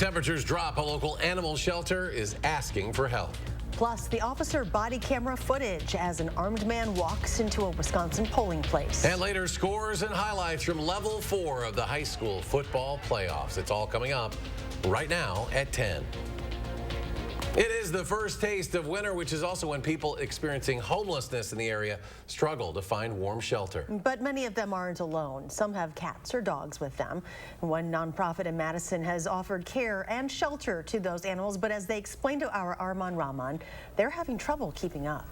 temperatures drop, a local animal shelter is asking for help. Plus, the officer body camera footage as an armed man walks into a Wisconsin polling place. And later, scores and highlights from level 4 of the high school football playoffs. It's all coming up right now at 10. It is the first taste of winter, which is also when people experiencing homelessness in the area struggle to find warm shelter. But many of them aren't alone. Some have cats or dogs with them. One nonprofit in Madison has offered care and shelter to those animals, but as they explained to our Arman Rahman, they're having trouble keeping up.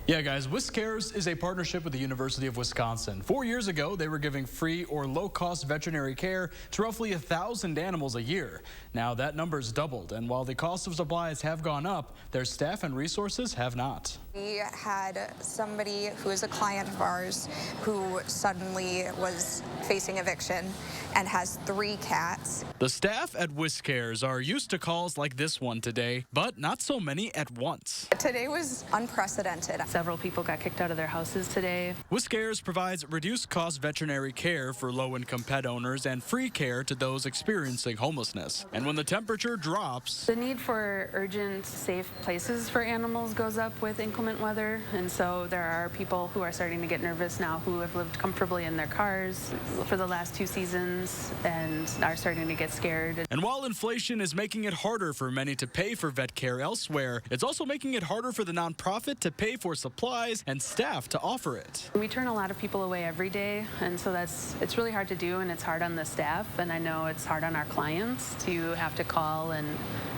Yeah, guys, WISC Cares is a partnership with the University of Wisconsin. 4 years ago, they were giving free or low-cost veterinary care to roughly 1,000 animals a year. Now that number's doubled, and while the cost of supplies have gone up, their staff and resources have not. We had somebody who is a client of ours who suddenly was facing eviction and has 3 cats. The staff at WISC Cares are used to calls like this one today, but not so many at once. Today was unprecedented. Several people got kicked out of their houses today. WISC Cares provides reduced-cost veterinary care for low-income pet owners and free care to those experiencing homelessness. And when the temperature drops, The need for urgent, safe places for animals goes up with inclement weather, and so there are people who are starting to get nervous now who have lived comfortably in their cars for the last 2 seasons and are starting to get scared. and while inflation is making it harder for many to pay for vet care elsewhere, it's also making it harder for the nonprofit to pay for supplies and staff to offer it. We turn a lot of people away every day, and so it's really hard to do, and it's hard on the staff, and I know it's hard on our clients to have to call and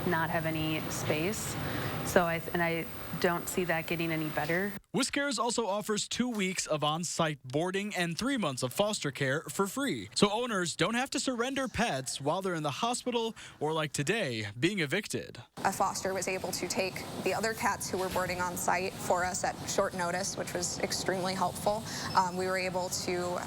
not have any space. So I don't see that getting any better. WISC Cares also offers 2 weeks of on-site boarding and 3 months of foster care for free. So owners don't have to surrender pets while they're in the hospital or, like today, being evicted. A foster was able to take the other cats who were boarding on site for us at short notice, which was extremely helpful. We were able to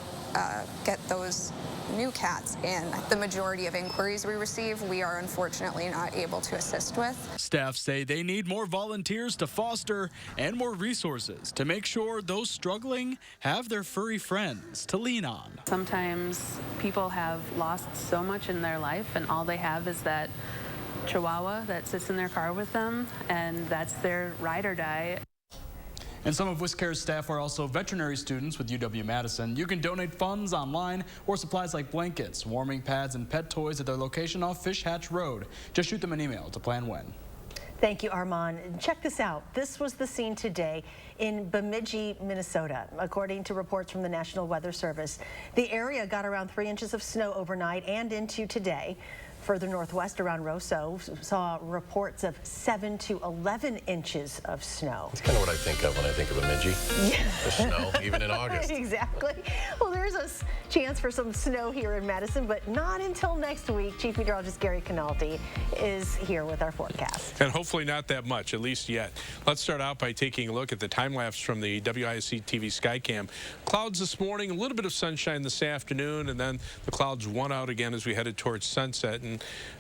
get those new cats in. The majority of inquiries we receive, we are unfortunately not able to assist with. Staff say they need more volunteers to foster and more resources to make sure those struggling have their furry friends to lean on. Sometimes people have lost so much in their life, and all they have is that Chihuahua that sits in their car with them, and that's their ride or die. And some of WISC Cares staff are also veterinary students with UW-Madison. You can donate funds online or supplies like blankets, warming pads, and pet toys at their location off Fish Hatch Road. Just shoot them an email to plan when. Thank you, Arman. Check this out. This was the scene today in Bemidji, Minnesota. According to reports from the National Weather Service, the area got around 3 inches of snow overnight and into today. Further northwest around Rosso saw reports of 7 to 11 inches of snow. That's kind of what I think of when I think of Bemidji. Yeah. The snow, even in August. Exactly. Well, there's a chance for some snow here in Madison, but not until next week. Chief Meteorologist Gary Canaldi is here with our forecast. And hopefully not that much, at least yet. Let's start out by taking a look at the time-lapse from the WISC-TV Skycam. Clouds this morning, a little bit of sunshine this afternoon, and then the clouds won out again as we headed towards sunset. And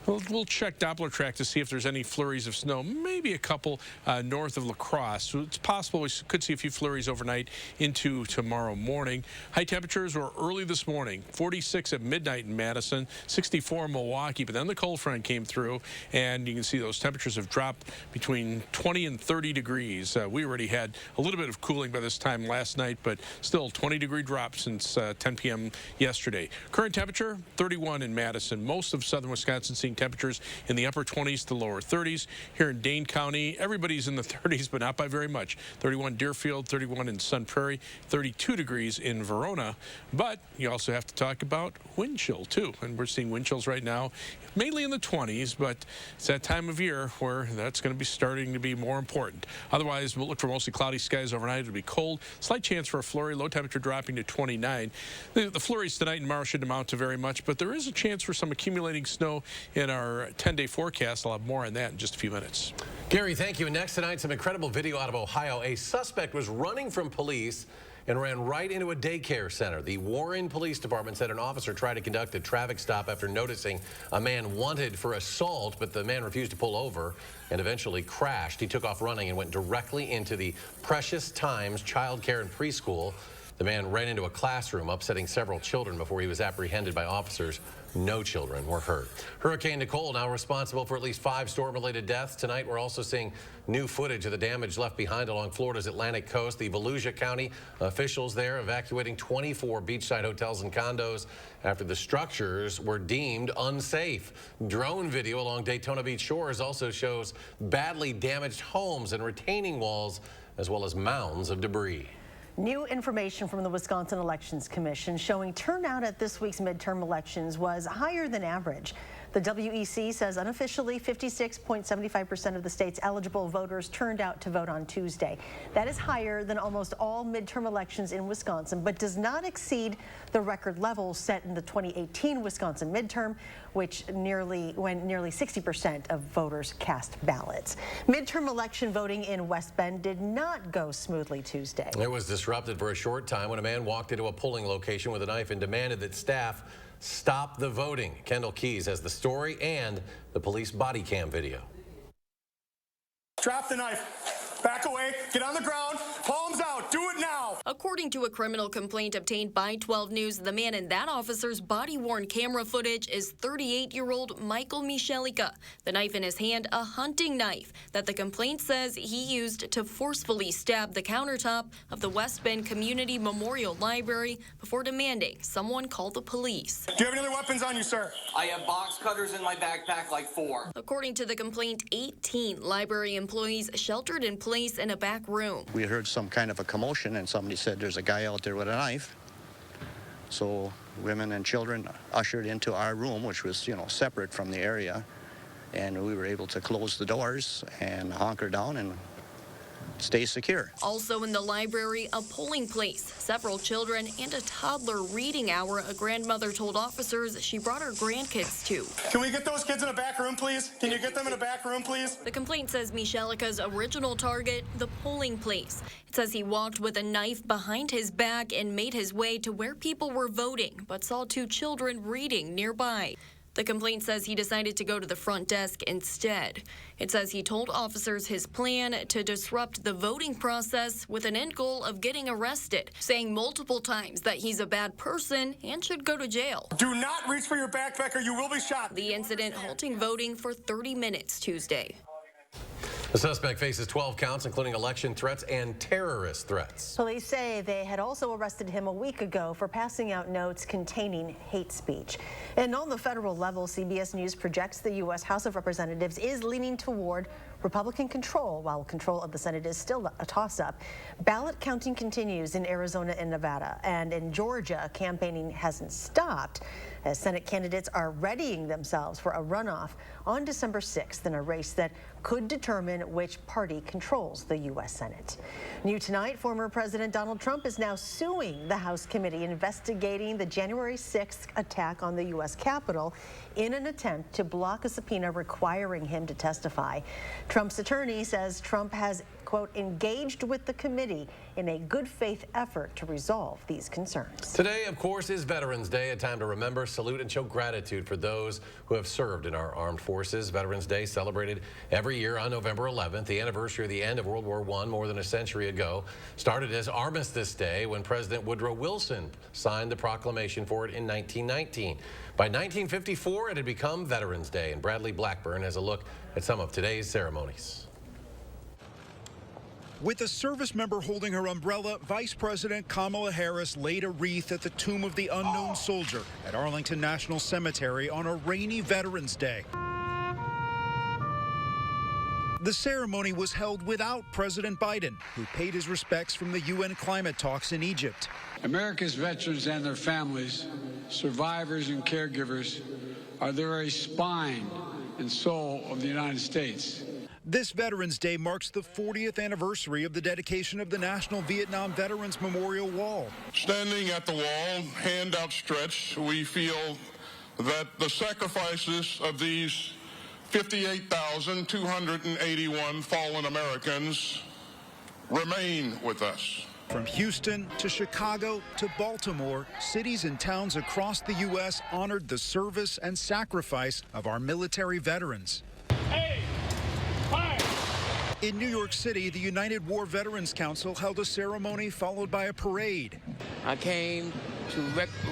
we'll check Doppler track to see if there's any flurries of snow, maybe a couple north of La Crosse. So it's possible we could see a few flurries overnight into tomorrow morning. High temperatures were early this morning, 46 at midnight in Madison, 64 in Milwaukee, but then the cold front came through, and you can see those temperatures have dropped between 20 and 30 degrees. We already had a little bit of cooling by this time last night, but still 20-degree drop since 10 p.m. yesterday. Current temperature, 31 in Madison. Most of southern Wisconsin seeing temperatures in the upper 20s to lower 30s. Here in Dane County, everybody's in the 30s, but not by very much. 31 Deerfield, 31 in Sun Prairie, 32 degrees in Verona. But you also have to talk about wind chill, too. And we're seeing wind chills right now, mainly in the 20s, but it's that time of year where that's going to be starting to be more important. Otherwise, we'll look for mostly cloudy skies overnight. It'll be cold. Slight chance for a flurry. Low temperature dropping to 29. The flurries tonight and tomorrow shouldn't amount to very much, but there is a chance for some accumulating snow in our 10-day forecast. I'll have more on that in just a few minutes. Gary, thank you. And next tonight, some incredible video out of Ohio. A suspect was running from police and ran right into a daycare center. The Warren Police Department said an officer tried to conduct a traffic stop after noticing a man wanted for assault, but the man refused to pull over and eventually crashed. He took off running and went directly into the Precious Times Child Care and Preschool. The man ran into a classroom, upsetting several children before he was apprehended by officers No children were hurt. Hurricane Nicole now responsible for at least 5 storm-related deaths. Tonight, we're also seeing new footage of the damage left behind along Florida's Atlantic coast. The Volusia County officials there evacuating 24 beachside hotels and condos after the structures were deemed unsafe. Drone video along Daytona Beach shores also shows badly damaged homes and retaining walls, as well as mounds of debris. New information from the Wisconsin Elections Commission showing turnout at this week's midterm elections was higher than average. The WEC says unofficially 56.75% of the state's eligible voters turned out to vote on Tuesday. That is higher than almost all midterm elections in Wisconsin, but does not exceed the record level set in the 2018 Wisconsin midterm, when nearly 60% of voters cast ballots. Midterm election voting in West Bend did not go smoothly Tuesday. It was disrupted for a short time when a man walked into a polling location with a knife and demanded that staff stop the voting. Kendall Keys has the story and the police body cam video. Drop the knife. Back away. Get on the ground. Palms out. Do it now. According to a criminal complaint obtained by 12 News, the man in that officer's body-worn camera footage is 38-year-old Michael Michalika. The knife in his hand, a hunting knife that the complaint says he used to forcefully stab the countertop of the West Bend Community Memorial Library before demanding someone call the police. Do you have any other weapons on you, sir? I have box cutters in my backpack, like 4. According to the complaint, 18 library employees sheltered in place in a back room. We heard some kind of a commotion and somebody said there's a guy out there with a knife. So women and children ushered into our room, which was, separate from the area. And we were able to close the doors and hunker down and stay secure. Also in the library, a polling place, several children, and a toddler reading hour a grandmother told officers she brought her grandkids to. Can we get those kids in a back room, please? Can you get them in a back room, please? The complaint says Michalika's original target, the polling place. It says he walked with a knife behind his back and made his way to where people were voting, but saw 2 children reading nearby. The complaint says he decided to go to the front desk instead. It says he told officers his plan to disrupt the voting process with an end goal of getting arrested, saying multiple times that he's a bad person and should go to jail. Do not reach for your backpack or you will be shot. The incident halting voting for 30 minutes Tuesday. The suspect faces 12 counts, including election threats and terrorist threats. Police say they had also arrested him a week ago for passing out notes containing hate speech. And on the federal level, CBS News projects the U.S. House of Representatives is leaning toward Republican control, while control of the Senate is still a toss-up. Ballot counting continues in Arizona and Nevada, and in Georgia, campaigning hasn't stopped as Senate candidates are readying themselves for a runoff on December 6th in a race that could determine which party controls the U.S. Senate. New tonight, former President Donald Trump is now suing the House committee investigating the January 6th attack on the U.S. Capitol in an attempt to block a subpoena requiring him to testify. Trump's attorney says Trump has, quote, engaged with the committee in a good faith effort to resolve these concerns. Today, of course, is Veterans Day, a time to remember, salute, and show gratitude for those who have served in our armed forces. Veterans Day celebrated every year on November 11th, the anniversary of the end of World War I more than a century ago. Started as Armistice Day when President Woodrow Wilson signed the proclamation for it in 1919. By 1954, it had become Veterans Day, and Bradley Blackburn has a look at some of today's ceremonies. With a service member holding her umbrella, Vice President Kamala Harris laid a wreath at the Tomb of the Unknown Soldier at Arlington National Cemetery on a rainy Veterans Day. The ceremony was held without President Biden, who paid his respects from the UN climate talks in Egypt. America's veterans and their families, survivors and caregivers, are the very spine and soul of the United States. This Veterans Day marks the 40th anniversary of the dedication of the National Vietnam Veterans Memorial Wall. Standing at the wall, hand outstretched, we feel that the sacrifices of these 58,281 fallen Americans remain with us. From Houston to Chicago to Baltimore, cities and towns across the U.S. honored the service and sacrifice of our military veterans. In New York City, the United War Veterans Council held a ceremony followed by a parade. I came to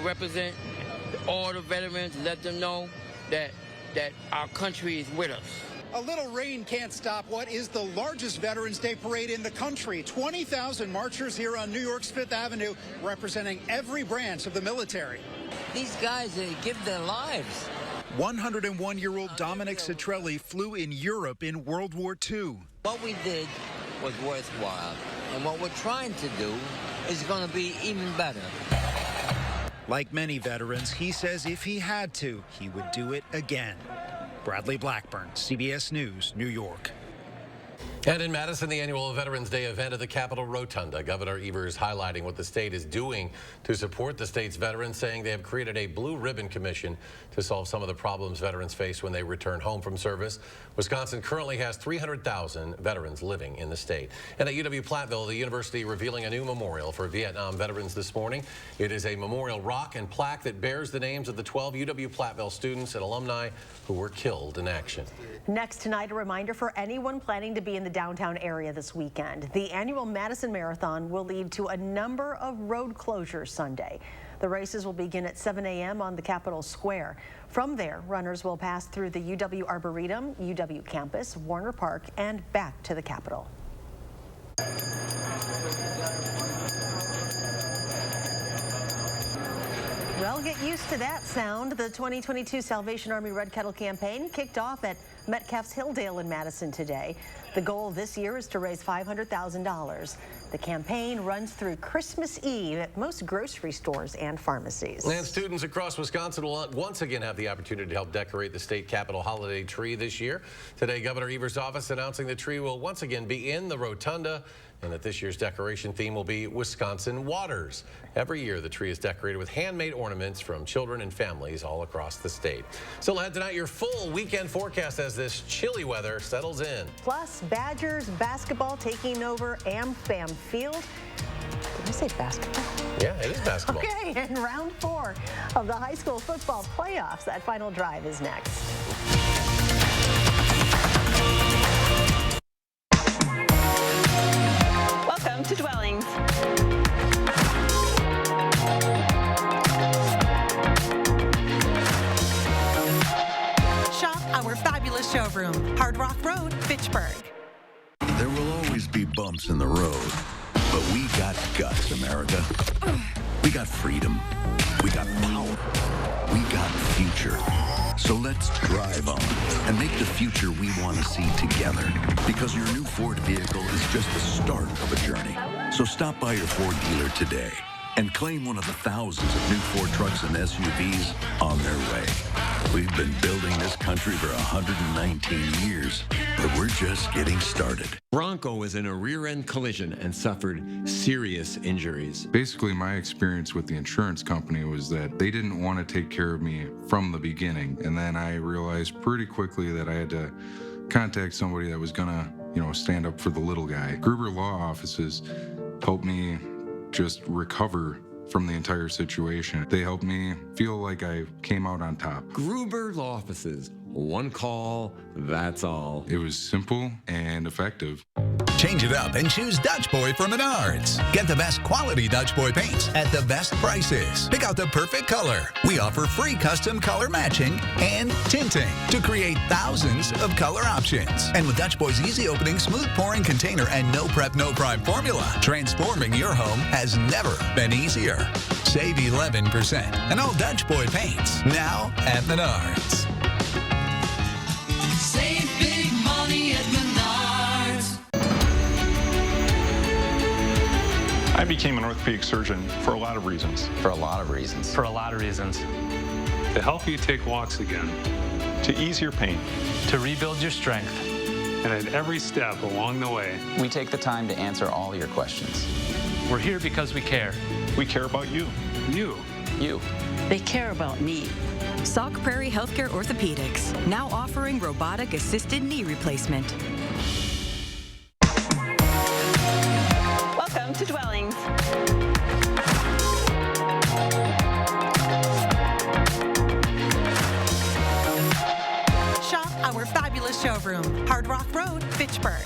represent all the veterans, let them know that our country is with us. A little rain can't stop what is the largest Veterans Day parade in the country. 20,000 marchers here on New York's Fifth Avenue, representing every branch of the military. These guys, they give their lives. 101-year-old Dominic Citrelli flew in Europe in World War II. What we did was worthwhile, and what we're trying to do is going to be even better. Like many veterans, he says if he had to, he would do it again. Bradley Blackburn, CBS News, New York. And in Madison, the annual Veterans Day event at the Capitol Rotunda, Governor Evers highlighting what the state is doing to support the state's veterans, saying they have created a blue ribbon commission to solve some of the problems veterans face when they return home from service. Wisconsin currently has 300,000 veterans living in the state. And at UW-Platteville, the university revealing a new memorial for Vietnam veterans this morning. It is a memorial rock and plaque that bears the names of the 12 UW-Platteville students and alumni who were killed in action. Next tonight, a reminder for anyone planning to be in the downtown area this weekend. The annual Madison Marathon will lead to a number of road closures Sunday. The races will begin at 7 a.m. on the Capitol Square. From there, runners will pass through the UW Arboretum, UW campus, Warner Park, and back to the Capitol. Well, get used to that sound. The 2022 Salvation Army Red Kettle campaign kicked off at Metcalf's Hilldale in Madison today. The goal this year is to raise $500,000. The campaign runs through Christmas Eve at most grocery stores and pharmacies. And students across Wisconsin will once again have the opportunity to help decorate the state capitol holiday tree this year. Today, Governor Evers' office announcing the tree will once again be in the rotunda, and that this year's decoration theme will be Wisconsin Waters. Every year, the tree is decorated with handmade ornaments from children and families all across the state. Still ahead tonight, your full weekend forecast as this chilly weather settles in. Plus, Badgers basketball taking over AmFam Field. Did I say basketball? Yeah, it is basketball. Okay, and round 4 of the high school football playoffs. That final drive is next. Welcome to Dwellings. Shop our fabulous showroom, Hard Rock Road, Fitchburg. There will always be bumps in the road, but we got guts, America. We got freedom. We got power. We got future. So let's drive on and make the future we want to see together. Because your new Ford vehicle is just the start of a journey. So stop by your Ford dealer today and claim one of the thousands of new Ford trucks and SUVs on their way. We've been building this country for 119 years, but we're just getting started. Bronco was in a rear-end collision and suffered serious injuries. Basically, my experience with the insurance company was that they didn't want to take care of me from the beginning. And then I realized pretty quickly that I had to contact somebody that was gonna, stand up for the little guy. Gruber Law Offices helped me just recover from the entire situation. They helped me feel like I came out on top. Gruber Law Offices, one call, that's all. It was simple and effective. Change it up and choose Dutch Boy from Menards. Get the best quality Dutch Boy paints at the best prices. Pick out the perfect color. We offer free custom color matching and tinting to create thousands of color options. And with Dutch Boy's easy opening, smooth pouring container and no prep, no prime formula, transforming your home has never been easier. Save 11% on all Dutch Boy paints now at Menards. Save big money at Menards. I became an orthopedic surgeon for a lot of reasons. For a lot of reasons. For a lot of reasons. To help you take walks again. To ease your pain. To rebuild your strength. And at every step along the way, we take the time to answer all your questions. We're here because we care. We care about you. You. You. They care about me. Sauk Prairie Healthcare Orthopedics, now offering robotic-assisted knee replacement. Welcome to Dwellings. Shop our fabulous showroom, Hard Rock Road, Fitchburg.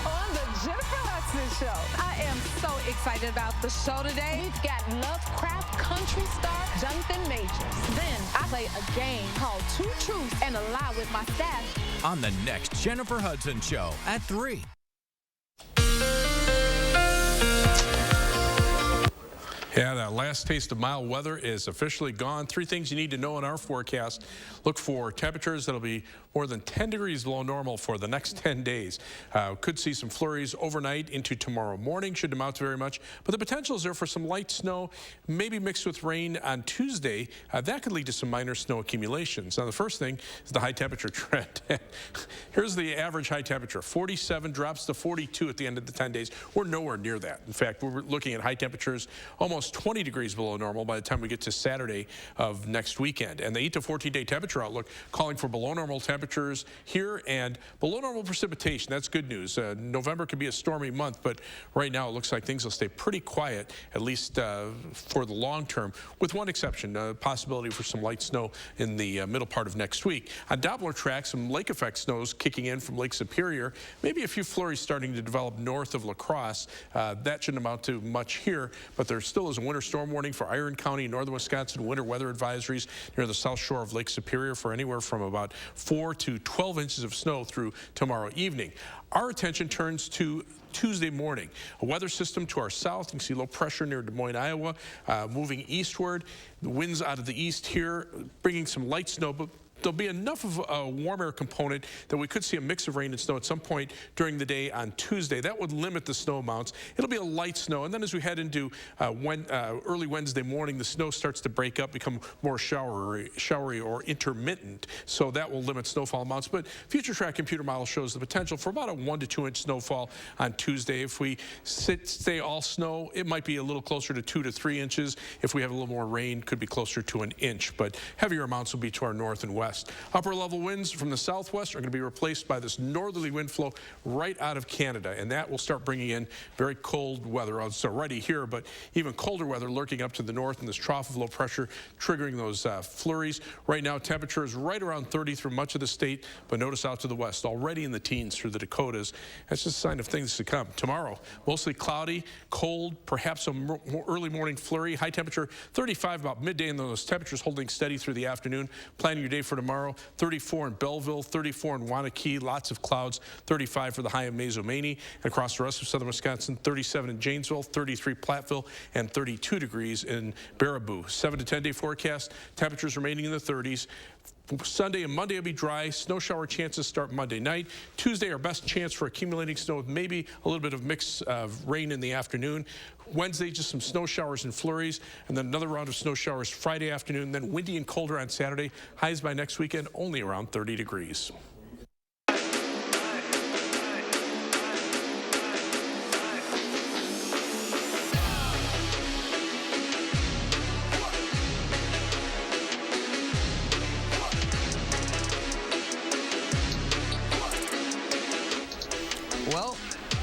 On the Jennifer Hudson Show, I am I'm so excited about the show today. We've got Lovecraft country star Jonathan Majors. Then I play a game called Two Truths and a Lie with my staff. On the next Jennifer Hudson Show at 3. Yeah, that last taste of mild weather is officially gone. 3 things you need to know in our forecast. Look for temperatures that'll be more than 10 degrees below normal for the next 10 days. Could see some flurries overnight into tomorrow morning. Shouldn't amount to very much, but the potential is there for some light snow, maybe mixed with rain on Tuesday. That could lead to some minor snow accumulations. Now, the first thing is the high temperature trend. Here's the average high temperature. 47 drops to 42 at the end of the 10 days. We're nowhere near that. In fact, we're looking at high temperatures almost 20 degrees below normal by the time we get to Saturday of next weekend. And the 8 to 14-day temperature outlook calling for below normal temperatures here and below normal precipitation. That's good news. November could be a stormy month, but right now it looks like things will stay pretty quiet, at least for the long term, with one exception, possibility for some light snow in the middle part of next week. On Doppler track, some lake effect snows kicking in from Lake Superior, maybe a few flurries starting to develop north of La Crosse. That shouldn't amount to much here, but there still is a winter storm warning for Iron County, northern Wisconsin, winter weather advisories near the south shore of Lake Superior for anywhere from about 4 to 12 inches of snow through tomorrow evening. Our attention turns to Tuesday morning. A weather system to our south. You can see low pressure near Des Moines, Iowa, moving eastward. The winds out of the east here, bringing some light snow, but there'll be enough of a warm air component that we could see a mix of rain and snow at some point during the day on Tuesday. That would limit the snow amounts. It'll be a light snow, and then as we head into early Wednesday morning, the snow starts to break up, become more showery or intermittent. So that will limit snowfall amounts. But Future Track computer model shows the potential for about a 1 to 2 inch snowfall on Tuesday. If we stay all snow, it might be a little closer to 2 to 3 inches. If we have a little more rain, could be closer to an inch. But heavier amounts will be to our north and west. Upper level winds from the southwest are going to be replaced by this northerly wind flow right out of Canada, and that will start bringing in very cold weather. It's already here, but even colder weather lurking up to the north in this trough of low pressure, triggering those flurries. Right now, temperature is right around 30 through much of the state, but notice out to the west, already in the teens through the Dakotas. That's just a sign of things to come. Tomorrow, mostly cloudy, cold, perhaps a early morning flurry. High temperature 35 about midday, and those temperatures holding steady through the afternoon. Planning your day for tomorrow, 34 in Belleville, 34 in Waunakee, lots of clouds, 35 for the high in Maizomanie, and across the rest of southern Wisconsin, 37 in Janesville, 33 Platteville, and 32 degrees in Baraboo. 7 to 10 day forecast, temperatures remaining in the 30s. Sunday and Monday will be dry. Snow shower chances start Monday night. Tuesday, our best chance for accumulating snow with maybe a little bit of mix of rain in the afternoon. Wednesday, just some snow showers and flurries, and then another round of snow showers Friday afternoon, then windy and colder on Saturday. Highs by next weekend only around 30 degrees. Well,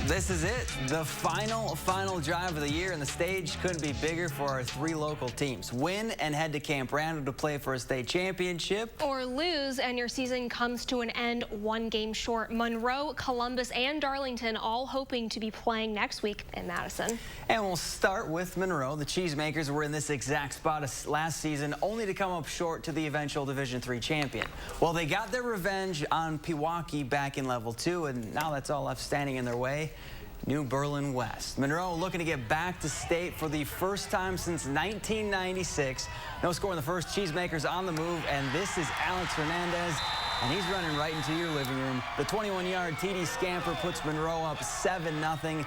this is it. The final drive of the year, and the stage couldn't be bigger for our 3 local teams. Win and head to Camp Randall to play for a state championship. Or lose, and your season comes to an end 1 game short. Monroe, Columbus, and Darlington all hoping to be playing next week in Madison. And we'll start with Monroe. The Cheesemakers were in this exact spot last season, only to come up short to the eventual Division III champion. Well, they got their revenge on Pewaukee back in Level 2, and now that's all left standing in their way. New Berlin West. Monroe looking to get back to state for the first time since 1996. No score in the first. Cheesemakers on the move, and this is Alex Hernandez, and he's running right into your living room. The 21-yard TD scamper puts Monroe up 7-0.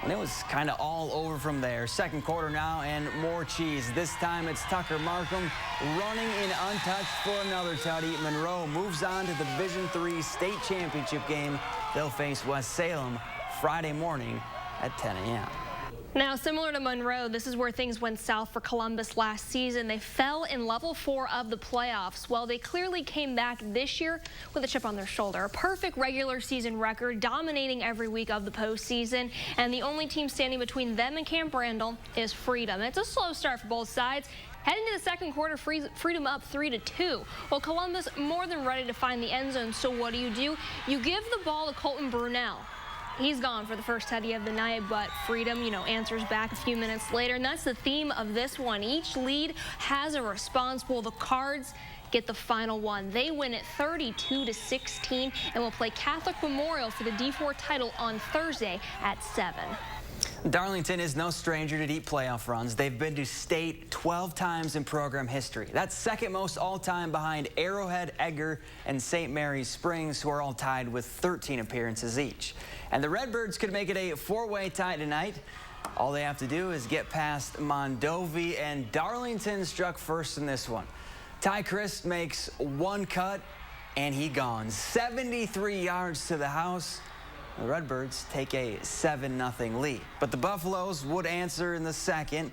And it was kind of all over from there. Second quarter now, and more cheese. This time it's Tucker Markham running in untouched for another tutty. Monroe moves on to the Division III state championship game. They'll face West Salem Friday morning at 10 a.m. Now, similar to Monroe, this is where things went south for Columbus last season. They fell in Level 4 of the playoffs. Well, they clearly came back this year with a chip on their shoulder. A perfect regular season record, dominating every week of the postseason. And the only team standing between them and Camp Randall is Freedom. It's a slow start for both sides. Heading to the second quarter, Freedom up 3-2. Well, Columbus more than ready to find the end zone. So what do? You give the ball to Colton Brunell. He's gone for the first teddy of the night, but Freedom, answers back a few minutes later. And that's the theme of this one. Each lead has a response. Well, the Cards get the final one. They win it 32-16 and will play Catholic Memorial for the D4 title on Thursday at 7. Darlington is no stranger to deep playoff runs. They've been to state 12 times in program history. That's second most all-time behind Arrowhead, Edgar, and St. Mary's Springs, who are all tied with 13 appearances each. And the Redbirds could make it a four-way tie tonight. All they have to do is get past Mondovi, and Darlington struck first in this one. Ty Christ makes one cut, and he gone. 73 yards to the house. The Redbirds take a 7-0 lead. But the Buffaloes would answer in the second.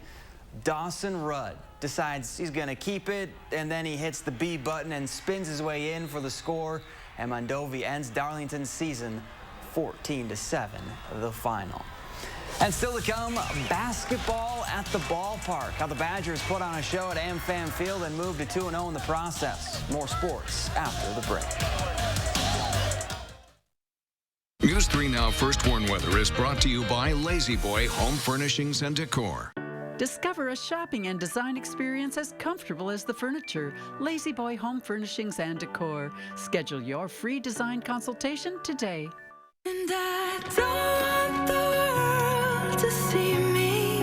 Dawson Rudd decides he's going to keep it, and then he hits the B button and spins his way in for the score. And Mondovi ends Darlington's season 14-7, the final. And still to come, basketball at the ballpark. How the Badgers put on a show at AmFam Field and moved to 2-0 in the process. More sports after the break. News 3 Now First Warn Weather is brought to you by Lazy Boy Home Furnishings and Decor. Discover a shopping and design experience as comfortable as the furniture. Lazy Boy Home Furnishings and Decor. Schedule your free design consultation today. And I don't want the world to see me,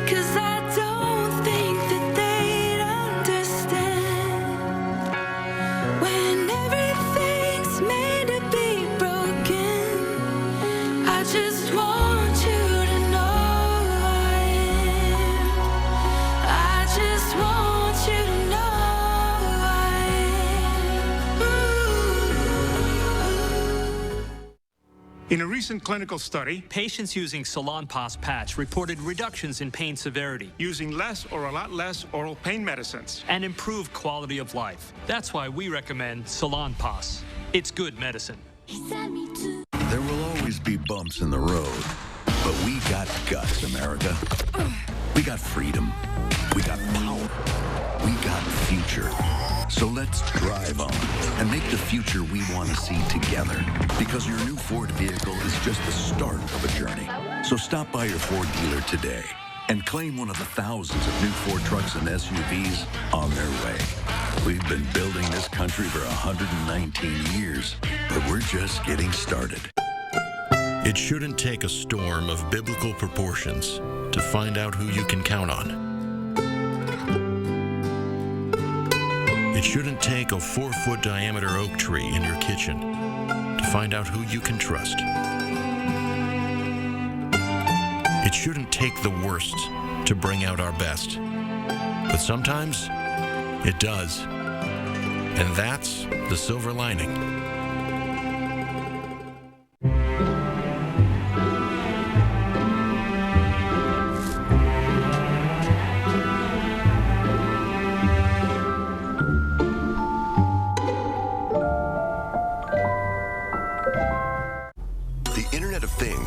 'cause I don't think that they'd understand when everything's made to be broken. I just want you to know who I am. I just want you to know who I am. In a recent clinical study, patients using Salonpas patch reported reductions in pain severity, using less or a lot less oral pain medicines, and improved quality of life. That's why we recommend Salonpas. It's good medicine. There will always be bumps in the road, but we got guts, America. We got freedom. We got power. We got future. So let's drive on and make the future we want to see together. Because your new Ford vehicle is just the start of a journey. So stop by your Ford dealer today and claim one of the thousands of new Ford trucks and SUVs on their way. We've been building this country for 119 years, but we're just getting started. It shouldn't take a storm of biblical proportions to find out who you can count on. It shouldn't take a 4-foot diameter oak tree in your kitchen to find out who you can trust. It shouldn't take the worst to bring out our best. But sometimes it does. And that's the silver lining.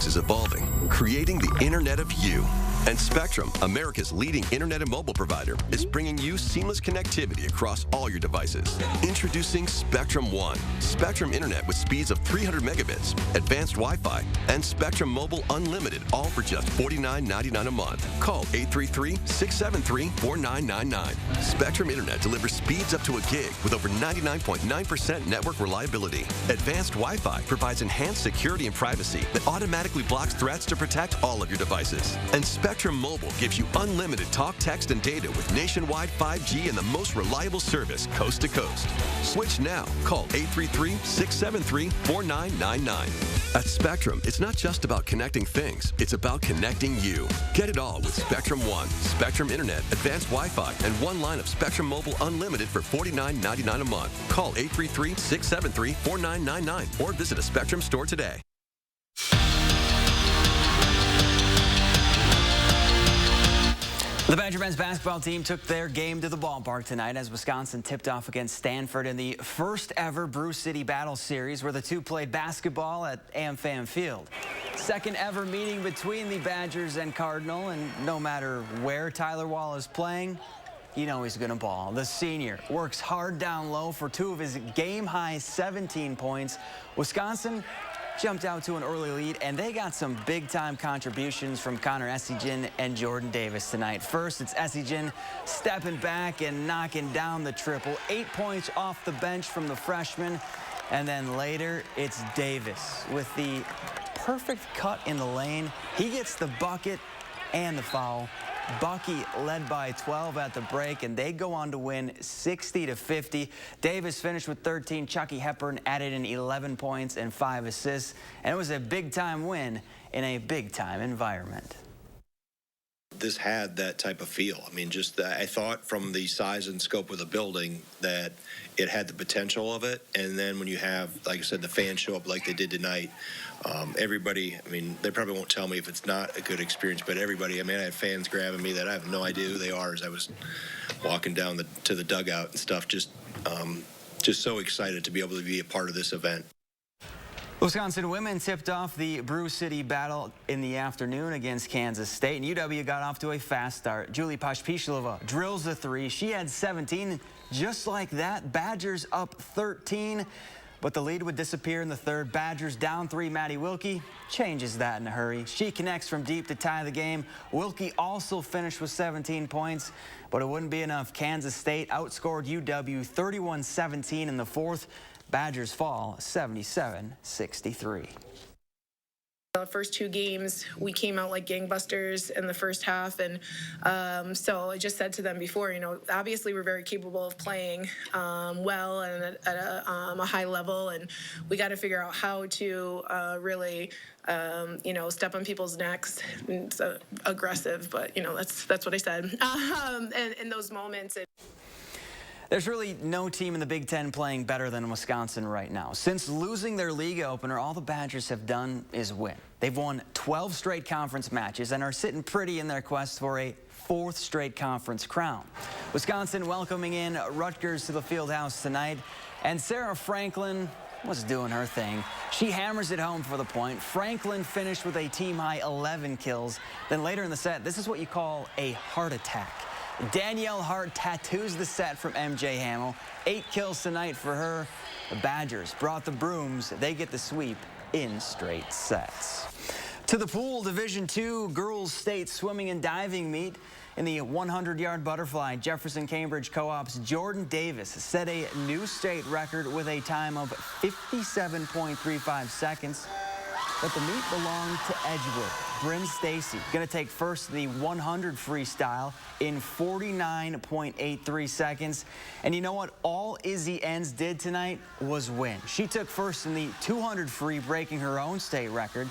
Is evolving, creating the Internet of You. And Spectrum, America's leading internet and mobile provider, is bringing you seamless connectivity across all your devices. Introducing Spectrum One, Spectrum Internet with speeds of 300 megabits, advanced Wi-Fi, and Spectrum Mobile Unlimited, all for just $49.99 a month. Call 833-673-4999. Spectrum Internet delivers speeds up to a gig with over 99.9% network reliability. Advanced Wi-Fi provides enhanced security and privacy that automatically blocks threats to protect all of your devices. And Spectrum Mobile gives you unlimited talk, text, and data with nationwide 5G and the most reliable service coast to coast. Switch now. Call 833-673-4999. At Spectrum, it's not just about connecting things, it's about connecting you. Get it all with Spectrum One, Spectrum Internet, advanced Wi-Fi, and one line of Spectrum Mobile Unlimited for $49.99 a month. Call 833-673-4999 or visit a Spectrum store today. The Badger men's basketball team took their game to the ballpark tonight as Wisconsin tipped off against Stanford in the first ever Brew City Battle Series, where the two played basketball at AmFam Field. Second ever meeting between the Badgers and Cardinal, and no matter where Tyler Wall is playing, you know he's going to ball. The senior works hard down low for two of his game-high 17 points. Wisconsin jumped out to an early lead, and they got some big-time contributions from Connor Essingen and Jordan Davis tonight. First, it's Essingen stepping back and knocking down the triple. 8 points off the bench from the freshman. And then later, it's Davis with the perfect cut in the lane. He gets the bucket and the foul. Bucky led by 12 at the break, and they go on to win 60-50. Davis finished with 13. Chucky Hepburn added in 11 points and 5 assists, and it was a big-time win in a big-time environment. This had that type of feel. I mean, just I thought from the size and scope of the building that it had the potential of it. And then when you have, like I said, the fans show up like they did tonight, everybody, I mean, they probably won't tell me if it's not a good experience, but everybody, I mean, I had fans grabbing me that I have no idea who they are as I was walking down to the dugout and stuff, just so excited to be able to be a part of this event. Wisconsin women tipped off the Brew City battle in the afternoon against Kansas State, and UW got off to a fast start. Julie Poshpishlova drills a three. She had 17. Just like that, Badgers up 13, but the lead would disappear in the third. Badgers down 3. Maddie Wilkie changes that in a hurry. She connects from deep to tie the game. Wilkie also finished with 17 points, but it wouldn't be enough. Kansas State outscored UW 31-17 in the fourth. Badgers fall 77-63. The first 2 games, we came out like gangbusters in the first half, and so I just said to them before, you know, obviously we're very capable of playing well and at a high level, and we got to figure out how to really, you know, step on people's necks. It's aggressive, but you know, that's what I said. And in those moments. There's really no team in the Big Ten playing better than Wisconsin right now. Since losing their league opener, all the Badgers have done is win. They've won 12 straight conference matches and are sitting pretty in their quest for a 4th straight conference crown. Wisconsin welcoming in Rutgers to the Fieldhouse tonight, and Sarah Franklin was doing her thing. She hammers it home for the point. Franklin finished with a team-high 11 kills. Then later in the set, this is what you call a heart attack. Danielle Hart tattoos the set from MJ Hamill. 8 kills tonight for her. The Badgers brought the brooms. They get the sweep in straight sets. To the pool, Division II girls state swimming and diving meet. In the 100-yard butterfly, Jefferson Cambridge Co-op's Jordan Davis set a new state record with a time of 57.35 seconds. But the meet belonged to Edgewood. Bryn Stacy going to take first in the 100 freestyle in 49.83 seconds. And you know what? All Izzy Enns did tonight was win. She took first in the 200 free, breaking her own state record,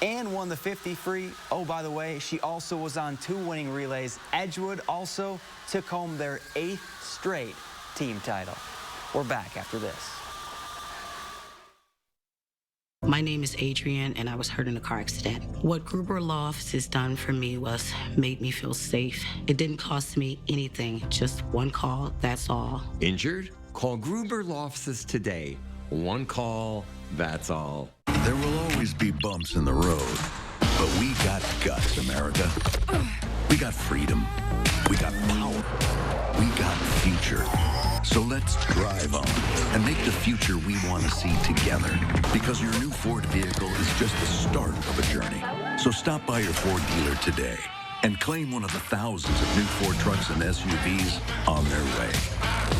and won the 50 free. Oh, by the way, she also was on 2 winning relays. Edgewood also took home their 8th straight team title. We're back after this. My name is Adrienne, and I was hurt in a car accident. What Gruber Lofts has done for me was made me feel safe. It didn't cost me anything, just one call, that's all. Injured? Call Gruber Lofts today. One call, that's all. There will always be bumps in the road, but we got guts, America. We got freedom. We got power. We got future. So let's drive on and make the future we want to see together. Because your new Ford vehicle is just the start of a journey. So stop by your Ford dealer today and claim one of the thousands of new Ford trucks and SUVs on their way.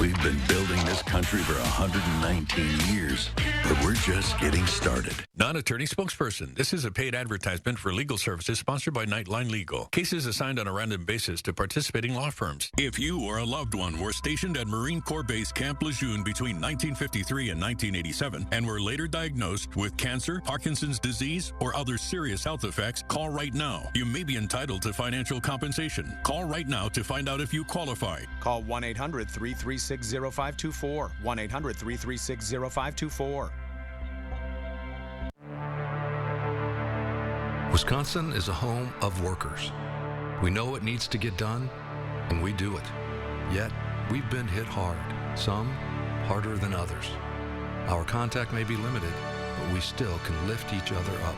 We've been building this country for 119 years, but we're just getting started. Non-attorney spokesperson. This is a paid advertisement for legal services sponsored by Nightline Legal. Cases assigned on a random basis to participating law firms. If you or a loved one were stationed at Marine Corps Base Camp Lejeune between 1953 and 1987 and were later diagnosed with cancer, Parkinson's disease, or other serious health effects, call right now. You may be entitled to financial compensation. Call right now to find out if you qualify. Call 1-800-336-0524. 1-800-336-0524. Wisconsin is a home of workers. We know it needs to get done, and we do it. Yet, we've been hit hard, some harder than others. Our contact may be limited, but we still can lift each other up.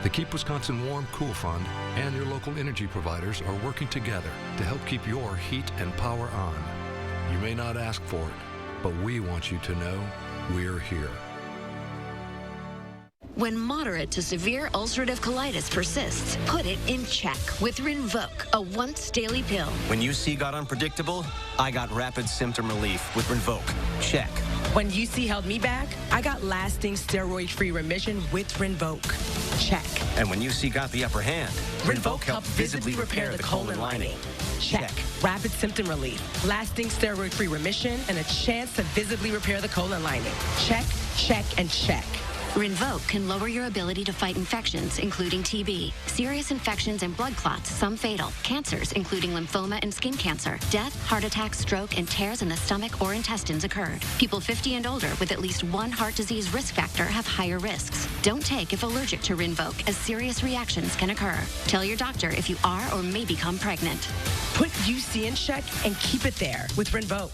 The Keep Wisconsin Warm Cool Fund and your local energy providers are working together to help keep your heat and power on. You may not ask for it, but we want you to know we're here. When moderate to severe ulcerative colitis persists, put it in check with Rinvoq, a once-daily pill. When UC got unpredictable, I got rapid symptom relief with Rinvoq. Check. When UC held me back, I got lasting steroid-free remission with Rinvoq. Check. And when UC got the upper hand, Rinvoq helped visibly repair the colon lining. Check. Rapid symptom relief, lasting steroid-free remission, and a chance to visibly repair the colon lining. Check, check, and check. Rinvoq can lower your ability to fight infections, including TB, serious infections and blood clots, some fatal, cancers, including lymphoma and skin cancer, death, heart attack, stroke, and tears in the stomach or intestines occurred. People 50 and older with at least one heart disease risk factor have higher risks. Don't take if allergic to Rinvoq, as serious reactions can occur. Tell your doctor if you are or may become pregnant. Put UC in check and keep it there with Rinvoq.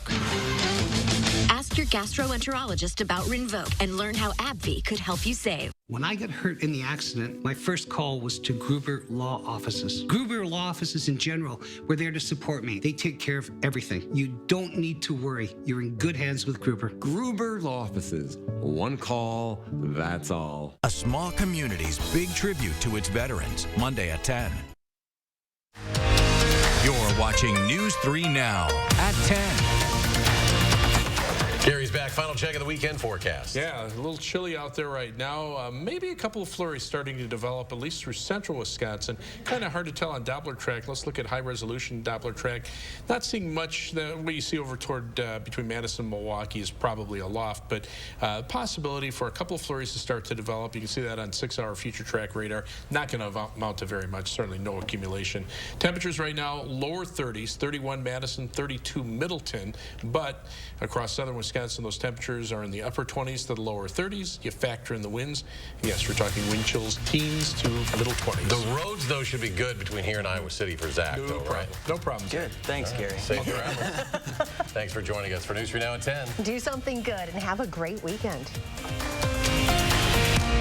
Ask your gastroenterologist about Rinvoq and learn how AbbVie could help you save. When I got hurt in the accident, my first call was to Gruber Law Offices. Gruber Law Offices in general were there to support me. They take care of everything. You don't need to worry. You're in good hands with Gruber. Gruber Law Offices. One call, that's all. A small community's big tribute to its veterans, Monday at 10. You're watching News 3 Now at 10. Gary's back. Final check of the weekend forecast. Yeah, a little chilly out there right now. Maybe a couple of flurries starting to develop, at least through central Wisconsin. Kind of hard to tell on Doppler track. Let's look at high-resolution Doppler track. Not seeing much. What you see over toward between Madison and Milwaukee is probably a loft, but possibility for a couple of flurries to start to develop. You can see that on 6-hour future track radar. Not going to amount to very much. Certainly no accumulation. Temperatures right now, lower 30s, 31 Madison, 32 Middleton, but across southern Wisconsin, those temperatures are in the upper 20s to the lower 30s. You factor in the winds. Yes, we're talking wind chills, teens to middle 20s. The roads, though, should be good between here and Iowa City for Zach, no though, problem. right? No problem. Good. Thanks, Gary. Safe travel. Thanks for joining us for News 3 Now at 10. Do something good and have a great weekend.